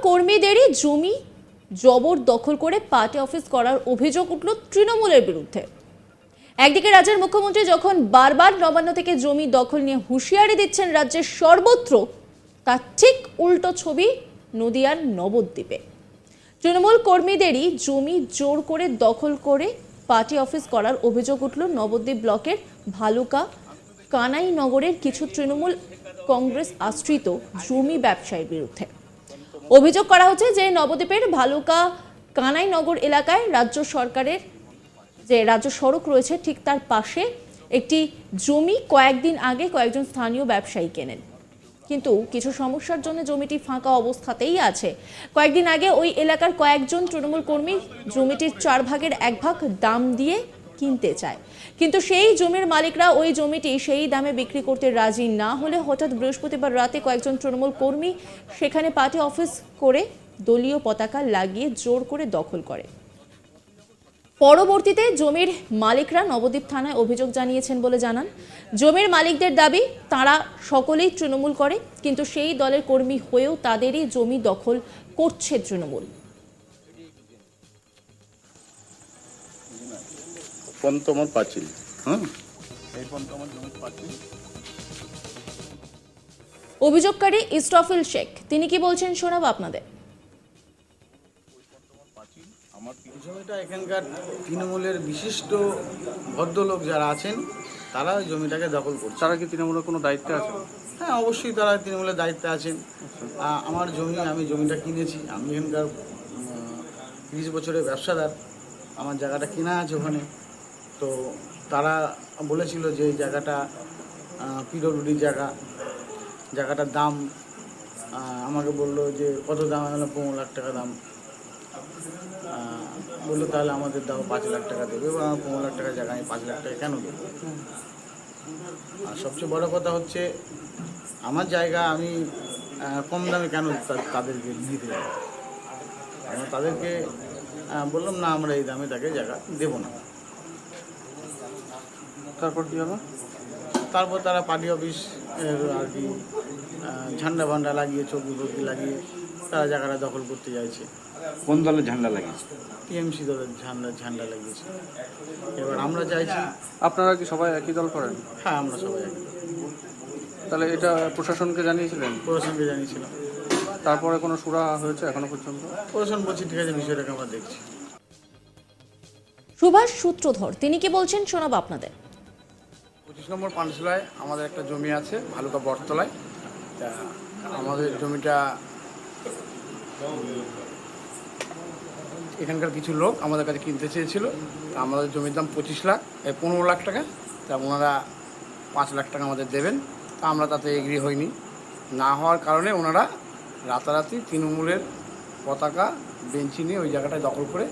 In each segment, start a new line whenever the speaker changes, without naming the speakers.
কর্মীদেরই জমি জবরদখল করে party office করার অভিযোগ উঠল তৃণমূলের বিরুদ্ধে। একদিকে রাজ্যের মুখ্যমন্ত্রী যখন বারবার নবান্ন থেকে জমি দখল নিয়ে হুঁশিয়ারি দিচ্ছেন রাজ্যের সর্বত্র, তার ঠিক উল্টো ছবি নদিয়ার নবদ্বীপে। তৃণমূল কর্মীদেরই জমি জোর করে দখল করে পার্টি অফিস করার অভিযোগ উঠল নবদ্বীপ ব্লকের ভালুকা কানাইনগরের কিছু তৃণমূল কংগ্রেস আশ্রিত জমি ব্যবসায়ীর বিরুদ্ধে। অভিযোগ করা হচ্ছে যে নবদ্বীপের ভালুকা কানাইনগর এলাকায় রাজ্য সরকারের যে রাজ্য সড়ক রয়েছে ঠিক তার পাশে একটি জমি কয়েকদিন আগে কয়েকজন স্থানীয় ব্যবসায়ী কেনেন, কিন্তু কিছু সমস্যার জন্য জমিটি ফাঁকা অবস্থাতেই আছে। কয়েকদিন আগে ওই এলাকার কয়েকজন তৃণমূল কর্মী জমিটির 4 ভাগের 1 ভাগ দাম দিয়ে কিনতে চায়, কিন্তু সেই জমির মালিকরা ওই জমিটি সেই দামে বিক্রি করতে রাজি না হলে হঠাৎ বৃহস্পতিবার রাতে কয়েকজন তৃণমূল কর্মী সেখানে পার্টি অফিস করে দলীয় পতাকা লাগিয়ে জোর করে দখল করে। পরবর্তীতে জমির মালিকরা নবদ্বীপ থানায় অভিযোগ জানিয়েছেন বলে জানান। জমির মালিকদের দাবি তারা সকলেই তৃণমূল করে, কিন্তু সেই দলের কর্মী হয়েও তাদেরই জমি দখল করছে তৃণমূল।
পঞ্চমর পাঁচিল, এই পঞ্চমর জমির পাঁচিল।
অভিযোগকারী ইস্টফিল শেখ, তিনি কি বলছেন শোনাবো আপনাদের।
জমিটা এখানকার তৃণমূলের বিশিষ্ট ভদ্রলোক যারা আছেন তারা ওই জমিটাকে দখল করছে।
তারা কি তৃণমূলের কোনো দায়িত্বে আছে?
হ্যাঁ, অবশ্যই তারা তৃণমূলের দায়িত্বে আছেন। আমার জমি, আমি জমিটা কিনেছি, আমি এখানকার 30 বছরের ব্যবসাদার, আমার জায়গাটা কেনা আছে ওখানে। তো তারা বলেছিল যে এই জায়গাটা পিডব্লিউডির জায়গাটার দাম আমাকে বললো যে কত দাম, হলো 15 লাখ টাকা দাম। বললো তাহলে আমাদের দাও 5 লাখ টাকা দেবে, এবং আমার 15 লাখ টাকার জায়গায় আমি 5 লাখ টাকা কেন দেবো? আর সবচেয়ে বড় কথা হচ্ছে আমার জায়গা আমি কম দামে কেন তাদেরকে দিয়ে দেবো? আমরা তাদেরকে বললাম না, আমরা এই দামে তাকে জায়গা দেবো না।
তারপর কী হলো?
তারপর তারা পার্টি অফিস আর কি ঝান্ডা ফান্ডা লাগিয়ে, চৌকি ফকি লাগিয়ে তারা জায়গাটা দখল করতে চাইছে।
কোন দলের ঝান্ডা লাগিয়েছে?
টিএমসি দলের ঝান্ডা লাগিয়েছে। এবার আমরা চাইছি।
আপনারা কি সবাই একই দল করেন?
হ্যাঁ, আমরা সবাই একই।
তাহলে এটা প্রশাসনকে জানিয়েছিলেন?
প্রশাসনকে জানিয়েছিলাম।
তারপরে কোনো সুরাহা হয়েছে এখনো পর্যন্ত?
প্রশাসন বলছি ঠিক আছে, বিষয়টাকে আমরা দেখছি।
সুভাষ সূত্রধর, তিনি কি বলছেন শোনাবো আপনাদের।
25 নম্বর পানশালায় আমাদের একটা জমি আছে, ভালুকা বটতলায়। তা আমাদের জমিটা এখানকার কিছু লোক আমাদের কাছে কিনতে চেয়েছিল। তা আমাদের জমির দাম 15 লাখ টাকা। তা ওনারা 5 লাখ টাকা আমাদের দেবেন। তা আমরা তাতে এগ্রি হইনি। না হওয়ার কারণে ওনারা রাতারাতি তৃণমূলের পতাকা বেঞ্চি নিয়ে ওই জায়গাটায় দখল করে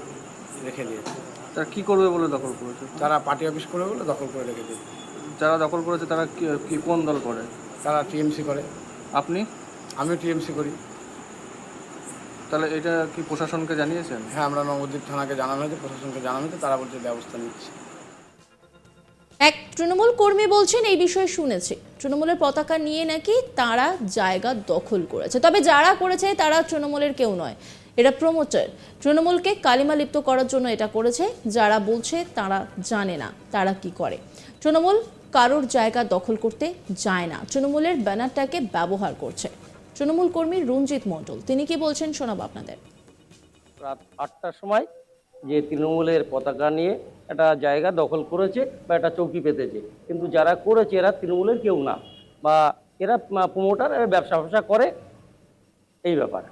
রেখে দিয়েছে।
তারা কী করবে বলে দখল করেছে?
তারা পার্টি অফিস করে বলে দখল করে রেখে দিয়েছে।
যারা দখল করেছে তারা কি কোন দল করে?
তারা টিএমসি করে।
আপনি?
আমিও টিএমসি করি।
তাহলে এটা কি প্রশাসনকে জানিয়েছেন?
হ্যাঁ, আমরা নবদ্বীপ থানাকে জানানো হয়েছে, প্রশাসনকে জানানো হয়েছে, তারা বলছে ব্যবস্থা নিচ্ছে।
এক তৃণমূল কর্মী বলছেন এই বিষয়ে শুনেছি, তৃণমূলের পতাকা নিয়ে নাকি তারা জায়গা দখল করেছে, তবে যারা করেছে তারা তৃণমূলের কেউ নয়, এটা প্রমোটার। তৃণমূলকে কালিমা লিপ্ত করার জন্য এটা করেছে। যারা বলছে তারা জানে না তারা কি করে। তৃণমূল কারোর জায়গা দখল করতে যায় না, তৃণমূলের ব্যানারটাকে ব্যবহার করছে। তৃণমূল কর্মী রঞ্জিত মণ্ডল, তিনি কি বলছেন শোনাবো আপনাদের।
রাত 8টার সময় যে তৃণমূলের পতাকা নিয়ে একটা জায়গা দখল করেছে বা একটা চৌকি পেতেছে, কিন্তু যারা করেছে এরা তৃণমূলের কেউ না, বা এরা প্রমোটার, ব্যবসা করে। এই ব্যাপার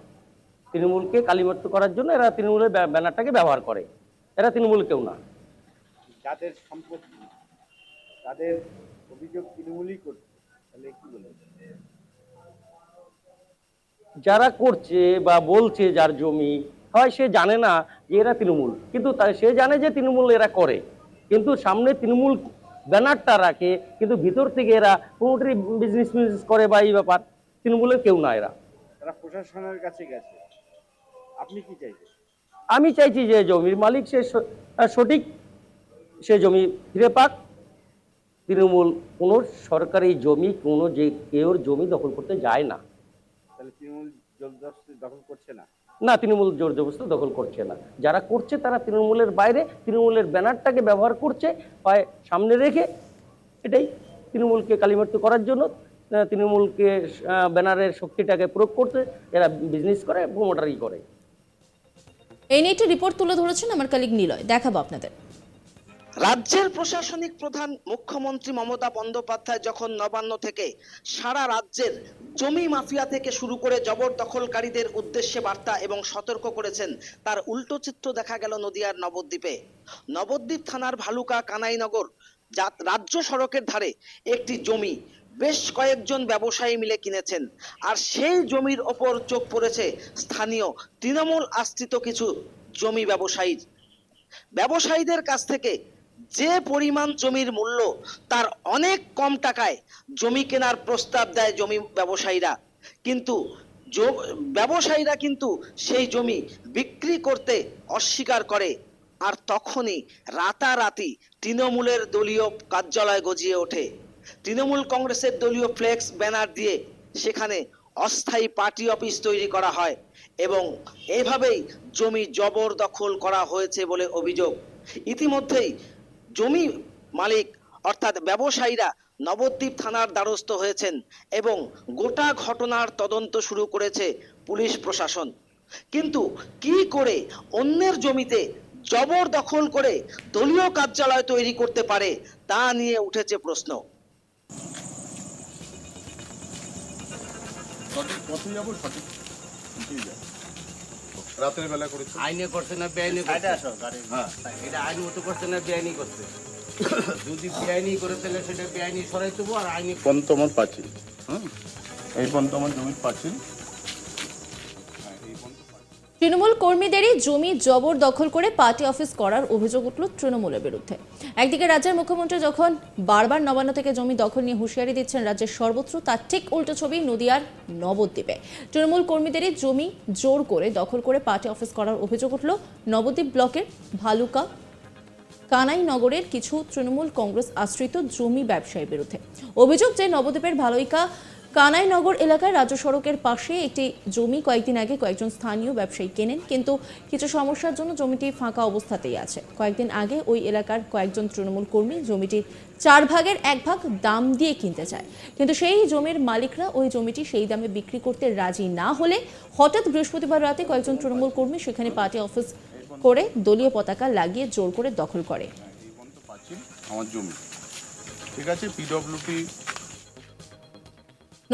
তৃণমূলকে কালিমালিপ্ত করার জন্য এরা তৃণমূলের ব্যানারটাকে ব্যবহার করে। এরা তৃণমূল কেউ না।
যাদের সম্পত্তি, তাদের অভিযোগ তৃণমূলই করছে, তাহলে কি বলে?
যারা করছে বা বলছে যার জমি হয় সে জানে না যে এরা তৃণমূল, কিন্তু সে জানে যে তৃণমূল এরা করে, কিন্তু সামনে তৃণমূল ব্যানারটা রাখে, কিন্তু ভিতর থেকে এরা প্রমোটারি বিজনেস করে বা এই ব্যাপার। তৃণমূলের কেউ না এরা।
তারা প্রশাসনের কাছে গেছে, আপনি কি চাইছেন?
আমি চাইছি যে জমির মালিক সে সঠিক সে জমি ফিরে পাক। তৃণমূল কোনো সরকারি জমি কোনো যে কেউর জমি দখল করতে যায় না।
তাহলে তৃণমূল জবরদস্তি দখল করছে না?
না, তৃণমূল জোর জবরদস্তি দখল করছে না। যারা করছে তারা তৃণমূলের বাইরে তৃণমূলের ব্যানারটাকে ব্যবহার করছে পায়ে সামনে রেখে, এটাই তৃণমূলকে কালিমালিপ্ত করার জন্য, তৃণমূলকে ব্যানারের শক্তিটাকে প্রয়োগ করতে এরা বিজনেস করে, প্রমোটারি করে।
এই নিয়ে একটি রিপোর্ট তুলে ধরেছেন আমার কলিগ নিলয়, দেখাবো আপনাদের।
রাজ্যের প্রশাসনিক প্রধান মুখ্যমন্ত্রী মমতা বন্দ্যোপাধ্যায় যখন নবান্ন থেকে সারা রাজ্যের জমি মাফিয়া থেকে শুরু করে জবরদখলকারীদের উদ্দেশ্যে বার্তা এবং সতর্ক করেছেন, তার উল্টো চিত্র দেখা গেল নদিয়ার নবদ্বীপে। নবদ্বীপ থানার ভালুকা কানাইনগর রাজ্য সড়কের ধারে একটি জমি বেশ কয়েকজন ব্যবসায়ী মিলে কিনেছেন, আর সেই জমির ওপর চোখ পড়েছে স্থানীয় তৃণমূল আশ্রিত কিছু জমি ব্যবসায়ীদের কাছ থেকে যে পরিমাণ জমির মূল্য তার অনেক কম টাকায় জমি কেনার প্রস্তাব দেয় জমি ব্যবসায়ীরা, কিন্তু ব্যবসায়ীরা কিন্তু সেই জমি বিক্রি করতে অস্বীকার করে। আর তখনই রাতারাতি তৃণমূলের দলীয় কার্যালয় গজিয়ে ওঠে। তৃণমূল কংগ্রেসের দলীয় ফ্লেক্স ব্যানার দিয়ে সেখানে অস্থায়ী পার্টি অফিস তৈরি করা হয় এবং এভাবেই জমি জবরদখল করা হয়েছে বলে অভিযোগ। ইতিমধ্যেই জমি মালিক অর্থাৎ ব্যবসায়ীরা নবদ্বীপ থানার দ্বারস্থ হয়েছেন এবং গোটা ঘটনার তদন্ত শুরু করেছে পুলিশ প্রশাসন। কিন্তু কি করে অন্যের জমিতে জবরদখল করে দলীয় কার্যালয় তৈরি করতে পারে তা নিয়ে উঠেছে প্রশ্ন।
রাতের বেলা করেছে
আইনে করছে না বেআইনি করছে? হ্যাঁ, এটা আইন মতো করছে না বেআইনি করছে? যদি বেআইনি করে তাহলে সেটা বেআইনি সরাই দেবো, আর আইনি
পর্যন্ত আমার পাচ্ছিল। এই পর্যন্ত আমার জমির পাচ্ছিল।
তৃণমূল কর্মীদেরই জমি জবরদখল করে পার্টি অফিস করার অভিযোগ উঠল তৃণমূলের বিরুদ্ধে। একদিকে রাজ্যের মুখ্যমন্ত্রী যখন বারবার নবান্ন থেকে জমি দখল নিয়ে হুঁশিয়ারি দিচ্ছেন রাজ্যের সর্বত্র, তার ঠিক উল্টো ছবি নদিয়ার নবদ্বীপে। তৃণমূল কর্মীদেরই জমি জোর করে দখল করে পার্টি অফিস করার অভিযোগ উঠল নবদ্বীপ ব্লকের ভালুকা কানাইনগরের কিছু তৃণমূল কংগ্রেস আশ্রিত জমি ব্যবসায়ীর বিরুদ্ধে। অভিযোগ যে নবদ্বীপের ভালুকা কানাইনগর এলাকায় রাজ্য সড়কের পাশে একটি জমি কয়েকদিন আগে কয়েকজন স্থানীয় ব্যবসায়ী কেনেন, কিন্তু কিছু সমস্যার জন্য জমিটি ফাঁকা অবস্থাতেই আছে। কয়েকদিন আগে ওই এলাকার কয়েকজন তৃণমূল কর্মী জমিটির 4 ভাগের 1 ভাগ দাম দিয়ে কিনতে চায়, কিন্তু সেই জমির মালিকরা ওই জমিটি সেই দামে বিক্রি করতে রাজি না হলে হঠাৎ বৃহস্পতিবার রাতে কয়েকজন তৃণমূল কর্মী সেখানে পার্টি অফিস করে দলীয় পতাকা লাগিয়ে জোর করে দখল করে।
আমার জমি ঠিক আছে, পিডব্লিউডি।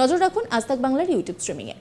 নজর রাখুন আজ তাক বাংলার ইউটিউব স্ট্রিমিংয়ে।